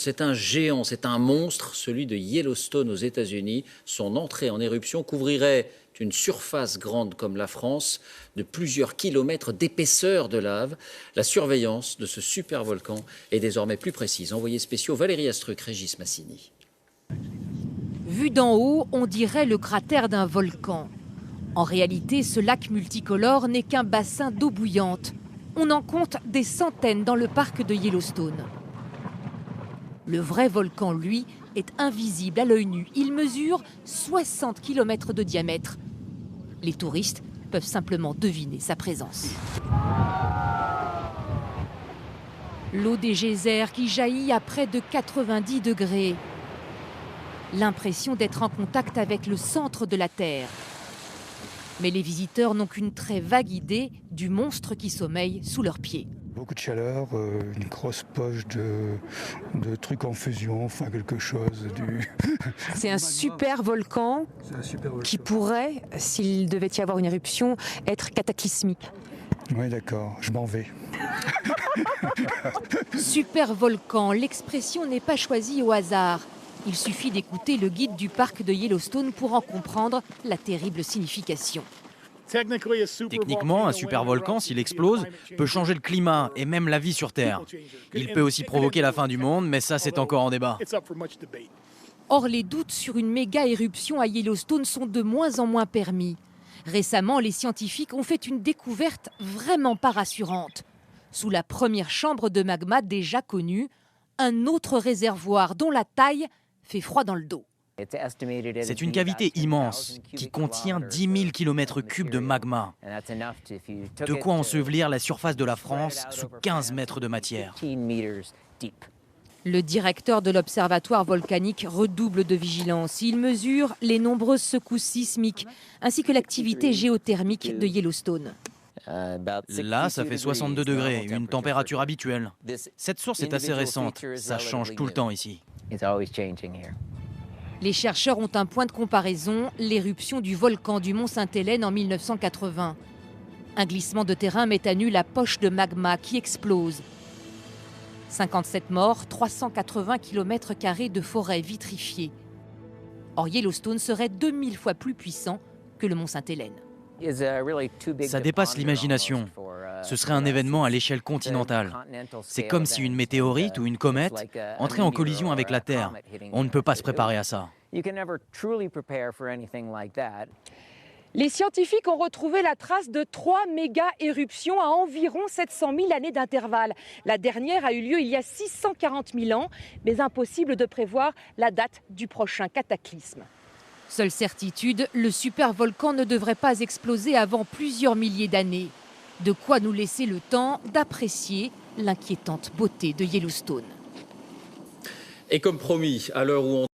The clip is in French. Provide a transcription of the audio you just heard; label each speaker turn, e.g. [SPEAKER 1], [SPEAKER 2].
[SPEAKER 1] C'est un géant, c'est un monstre, celui de Yellowstone aux États-Unis. Son entrée en éruption couvrirait une surface grande comme la France, de plusieurs kilomètres d'épaisseur de lave. La surveillance de ce supervolcan est désormais plus précise. Envoyés spéciaux Valérie Astruc, Régis Massini.
[SPEAKER 2] Vu d'en haut, on dirait le cratère d'un volcan. En réalité, ce lac multicolore n'est qu'un bassin d'eau bouillante. On en compte des centaines dans le parc de Yellowstone. Le vrai volcan, lui, est invisible à l'œil nu. Il mesure 60 km de diamètre. Les touristes peuvent simplement deviner sa présence. L'eau des geysers qui jaillit à près de 90 degrés. L'impression d'être en contact avec le centre de la Terre. Mais les visiteurs n'ont qu'une très vague idée du monstre qui sommeille sous leurs pieds.
[SPEAKER 3] Beaucoup de chaleur, une grosse poche de trucs en fusion, enfin quelque chose.
[SPEAKER 4] C'est un super volcan qui pourrait, s'il devait y avoir une éruption, être cataclysmique.
[SPEAKER 3] Oui, d'accord, je m'en vais.
[SPEAKER 2] Super volcan, l'expression n'est pas choisie au hasard. Il suffit d'écouter le guide du parc de Yellowstone pour en comprendre la terrible signification.
[SPEAKER 5] Techniquement, un supervolcan, s'il explose, peut changer le climat et même la vie sur Terre. Il peut aussi provoquer la fin du monde, mais ça, c'est encore en débat.
[SPEAKER 2] Or, les doutes sur une méga-éruption à Yellowstone sont de moins en moins permis. Récemment, les scientifiques ont fait une découverte vraiment pas rassurante. Sous la première chambre de magma déjà connue, un autre réservoir dont la taille fait froid dans le dos.
[SPEAKER 5] C'est une cavité immense qui contient 10 000 km3 de magma. De quoi ensevelir la surface de la France sous 15 mètres de matière.
[SPEAKER 2] Le directeur de l'observatoire volcanique redouble de vigilance. Il mesure les nombreuses secousses sismiques ainsi que l'activité géothermique de Yellowstone.
[SPEAKER 5] Là, ça fait 62 degrés, une température habituelle. Cette source est assez récente, ça change tout le temps ici.
[SPEAKER 2] Les chercheurs ont un point de comparaison, l'éruption du volcan du Mont Sainte-Hélène en 1980. Un glissement de terrain met à nu la poche de magma qui explose. 57 morts, 380 km² de forêt vitrifiée. Or, Yellowstone serait 2000 fois plus puissant que le Mont Sainte-Hélène.
[SPEAKER 5] Ça dépasse l'imagination. Ce serait un événement à l'échelle continentale. C'est comme si une météorite ou une comète entrait en collision avec la Terre. On ne peut pas se préparer à ça.
[SPEAKER 4] Les scientifiques ont retrouvé la trace de 3 méga-éruptions à environ 700 000 années d'intervalle. La dernière a eu lieu il y a 640 000 ans, mais impossible de prévoir la date du prochain cataclysme.
[SPEAKER 2] Seule certitude, le supervolcan ne devrait pas exploser avant plusieurs milliers d'années. De quoi nous laisser le temps d'apprécier l'inquiétante beauté de Yellowstone.
[SPEAKER 1] Et comme promis, à l'heure où on